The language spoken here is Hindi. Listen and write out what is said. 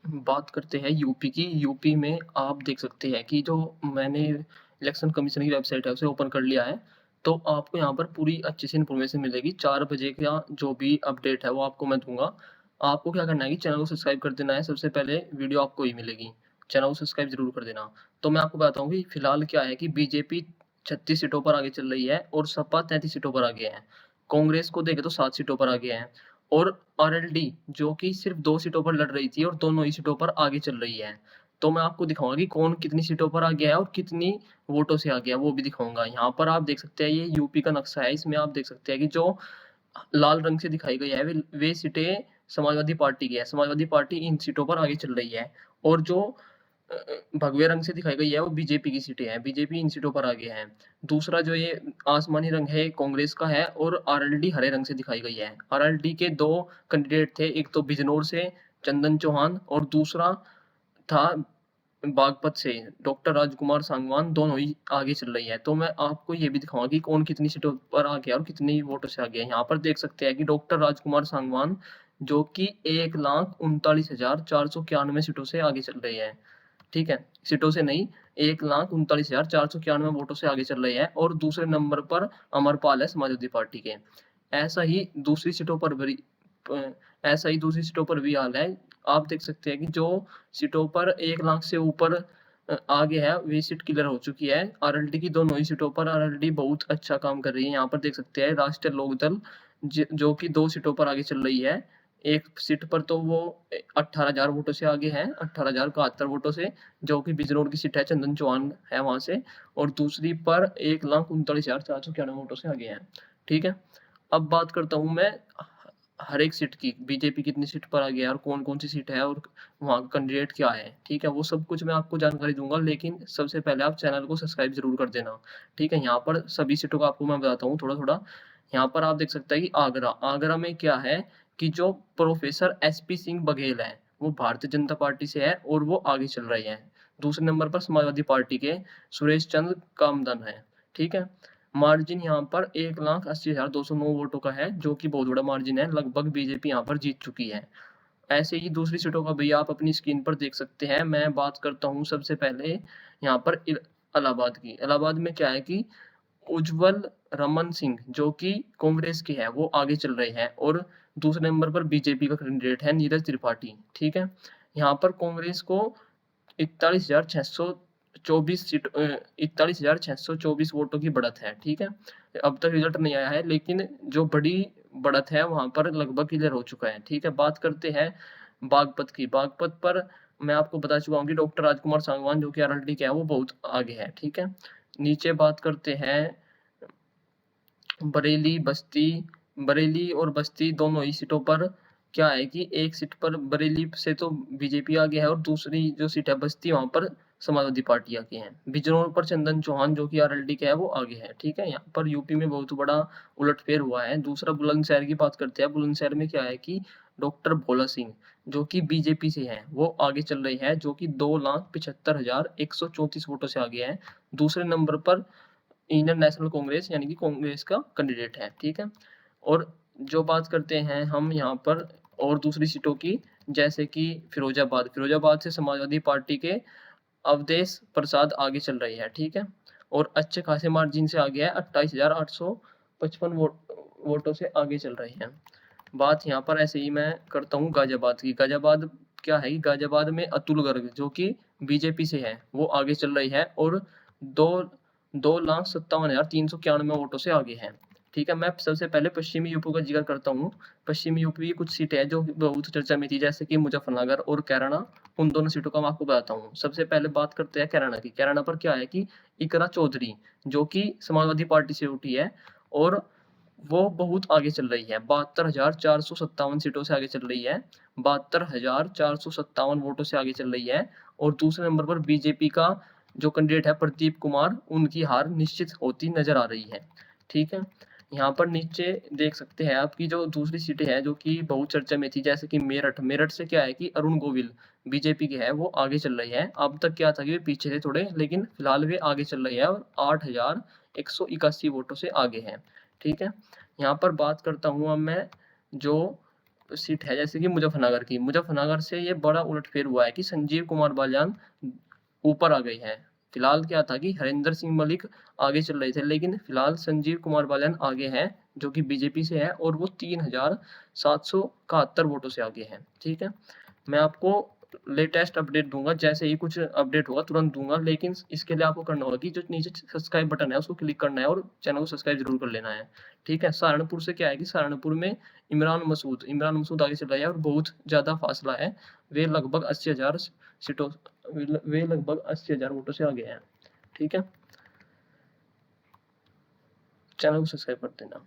बात करते हैं यूपी की। यूपी में आप देख सकते हैं कि जो मैंने इलेक्शन कमीशन की वेबसाइट है उसे ओपन कर लिया है। तो आपको यहाँ पर पूरी अच्छी सी इन्फॉर्मेशन मिलेगी। 4 बजे का जो भी अपडेट है वो आपको मैं दूँगा। आपको क्या करना है कि चैनल को सब्सक्राइब कर देना है, सबसे पहले वीडियो आपको ही मिलेगी। चैनल को सब्सक्राइब ज़रूर कर देना। तो मैं आपको बताता हूँ कि फिलहाल क्या है कि बीजेपी 36 सीटों पर आगे चल रही है और सपा 33 सीटों पर आगे है। कांग्रेस को देखें तो 7 सीटों पर आगे है। और आरएलडी जो कि सिर्फ 2 सीटों पर लड़ रही थी और दोनों ही सीटों पर आगे चल रही है। तो मैं आपको दिखाऊँगा कि कौन कितनी सीटों पर आ गया है और कितनी वोटों से आ गया है, वो भी दिखाऊँगा। यहाँ पर आप देख सकते हैं ये यूपी का नक्शा है, इसमें आप देख सकते हैं कि जो लाल रंग से दिखाई गई है वे सीटें समाजवादी पार्टी की है। समाजवादी पार्टी इन सीटों पर आगे चल रही है और जो भगवे रंग से दिखाई गई है वो बीजेपी की सीटें हैं। बीजेपी इन सीटों पर आगे है। दूसरा जो ये आसमानी रंग है कांग्रेस का है और आरएलडी हरे रंग से दिखाई गई है। आरएलडी के 2 कैंडिडेट थे, एक तो बिजनौर से चंदन चौहान और दूसरा था बागपत से डॉक्टर राजकुमार सांगवान, दोनों ही आगे चल रही है। तो मैं आपको ये भी दिखाऊँगा कि कौन कितनी सीटों पर आ गया और कितनी वोटों से आ गया। यहाँ पर देख सकते हैं कि डॉक्टर राजकुमार सांगवान जो कि 1,39,491 सीटों से आगे चल रहे हैं। ठीक है? सीटों से नहीं, 1,39,491 वोटों से आगे चल रहे हैं और दूसरे नंबर पर अमरपाल है समाजवादी पार्टी के। ऐसा ही दूसरी सीटों पर भी ऐसा ही दूसरी सीटों पर भी हाल है। आप देख सकते हैं कि जो सीटों पर 1 लाख से ऊपर आगे है, वे सीट क्लियर हो चुकी है। आरएलडी की दोनों ही सीटों पर आरएलडी बहुत अच्छा काम कर रही है। यहाँ पर देख सकते हैं राष्ट्रीय लोकदल जो कि 2 सीटों पर आगे चल रही है। एक सीट पर तो वो 18,000 वोटों से आगे है, 18,071 वोटों से, जो कि बिजनौर की सीट है, चंदन चौहान है वहाँ से, और दूसरी पर 1,39,491 वोटों से आगे है। ठीक है? अब बात करता हूँ मैं हर एक सीट की, बीजेपी कितनी सीट पर आ गया है और कौन-कौन सी सीट है और वहाँ का कैंडिडेट क्या है, ठीक है? वो सब कुछ मैं आपको जानकारी दूँगा, लेकिन सबसे पहले आप चैनल को सब्सक्राइब ज़रूर कर देना, ठीक है? यहाँ पर सभी सीटों का आपको मैं बताता हूँ थोड़ा-थोड़ा। यहाँ पर आप देख सकते हैं कि आगरा, आगरा में क्या है कि जो प्रोफ़ेसर एसपी सिंह बघेल हैं, वो भारतीय जनता पार्टी से है और वो आगे चल रहे हैं। दूसरे नंबर पर समाजवादी पार्टी के सुरेश चंद्र कामदन हैं, ठीक है? मार्जिन यहाँ पर 1,80,209 वोटों का है, जो कि बहुत बड़ा मार्जिन है, लगभग बीजेपी यहाँ पर जीत चुकी है। ऐसे ही दूसरी सीटों का भी आप अपनी स्क्रीन पर देख सकते हैं। मैं बात करता हूँ सबसे पहले यहाँ पर इलाहाबाद की। इलाहाबाद में क्या है कि उज्ज्वल रमन सिंह जो कि कांग्रेस के हैं, वो आगे चल रहे हैं और दूसरे नंबर पर बीजेपी का कैंडिडेट है नीरज त्रिपाठी, ठीक है? यहाँ पर कांग्रेस को 41,624 वोटों की बढ़त है, ठीक है? अब तक रिजल्ट नहीं आया है, लेकिन जो बड़ी बढ़त है वहाँ पर लगभग क्लियर हो चुका है, ठीक है? बात करते हैं बागपत की। बागपत पर मैं आपको बता चुका हूँ कि डॉक्टर राजकुमार सांगवान जो कि आरएलडी के हैं, वो बहुत आगे है, ठीक है? नीचे बात करते हैं बरेली, बस्ती, बरेली और बस्ती दोनों ही सीटों पर क्या है कि एक सीट पर बरेली से तो बीजेपी आगे है और दूसरी जो सीट है बस्ती, वहाँ पर समाजवादी पार्टी आगे है। बिजनौर पर चंदन चौहान जो कि आरएलडी का है, वो आगे है, ठीक है? यहाँ पर यूपी में बहुत बड़ा उलटफेर हुआ है। दूसरा बुलंदशहर की बात करते हैं। बुलंदशहर में क्या है कि डॉक्टर भोला सिंह जो कि बीजेपी से है, वो आगे चल रही है, जो कि 2,75,134 वोटों से आगे है। दूसरे नंबर पर इंडियन नेशनल कांग्रेस यानी कि कांग्रेस का कैंडिडेट है, ठीक है? और जो बात करते हैं हम यहाँ पर और दूसरी सीटों की, जैसे कि फिरोजाबाद, फिरोजाबाद से समाजवादी पार्टी के अवधेश प्रसाद आगे चल रही है, ठीक है? और अच्छे खासे मार्जिन से आगे है, 28,855 वोटों से आगे चल रही है। बात यहाँ पर ऐसे ही मैं करता हूँ गाजियाबाद की। गाजियाबाद क्या है कि गाजियाबाद में अतुल गर्ग जो कि बीजेपी से है, वो आगे चल रही है और दो 2,57,391 वोटों से आगे है, ठीक है? मैं सबसे पहले पश्चिमी यूपी का जिक्र करता हूँ। पश्चिमी यूपी की कुछ सीटें हैं जो बहुत चर्चा में थी, जैसे कि मुजफ्फरनगर और कैराना। उन दोनों सीटों का मैं आपको बताता हूँ। सबसे पहले बात करते हैं कैराना की। कैराना पर क्या है कि इकरा चौधरी जो कि समाजवादी पार्टी से उठी है और वो बहुत आगे चल रही है, 72,457 सीटों से आगे चल रही है, 72,457 वोटों से आगे चल रही है। और दूसरे नंबर पर बीजेपी का जो कैंडिडेट है प्रदीप कुमार, उनकी हार निश्चित होती नजर आ रही है, ठीक है? यहाँ पर नीचे देख सकते हैं आपकी जो दूसरी सीटें हैं जो कि बहुत चर्चा में थी, जैसे कि मेरठ। मेरठ से क्या है कि अरुण गोविल बीजेपी के है, वो आगे चल रही है। अब तक क्या था कि वे पीछे थे थोड़े, लेकिन फिलहाल वे आगे चल रही है और 8,181 वोटों से आगे है, ठीक है? यहाँ पर बात करता हूँ अब मैं जो सीट है जैसे कि मुजफ्फरनगर की, मुजफ्फरनगर से ये बड़ा उलटफेर हुआ है कि संजीव कुमार बालियान ऊपर आ गई हैं। फिलहाल क्या था कि हरिंदर सिंह मलिक आगे चल रहे थे, लेकिन फिलहाल संजीव कुमार बालियान आगे हैं, जो कि बीजेपी से है, और वो 3771 वोटों से आगे हैं। ठीक है, मैं आपको लेटेस्ट अपडेट दूंगा, जैसे ही कुछ अपडेट होगा तुरंत दूंगा, लेकिन इसके लिए आपको करना होगा कि जो नीचे सब्सक्राइब बटन है उसको क्लिक करना है और चैनल को सब्सक्राइब जरूर कर लेना है। ठीक है, सहारनपुर से क्या है कि सहारनपुर में इमरान मसूद आगे चल रहा है और बहुत ज्यादा फासला है। वे लगभग 80,000 सीटों वे लगभग 80,000 वोटों से आगे हैं। ठीक है, चैनल को सब्सक्राइब कर देना।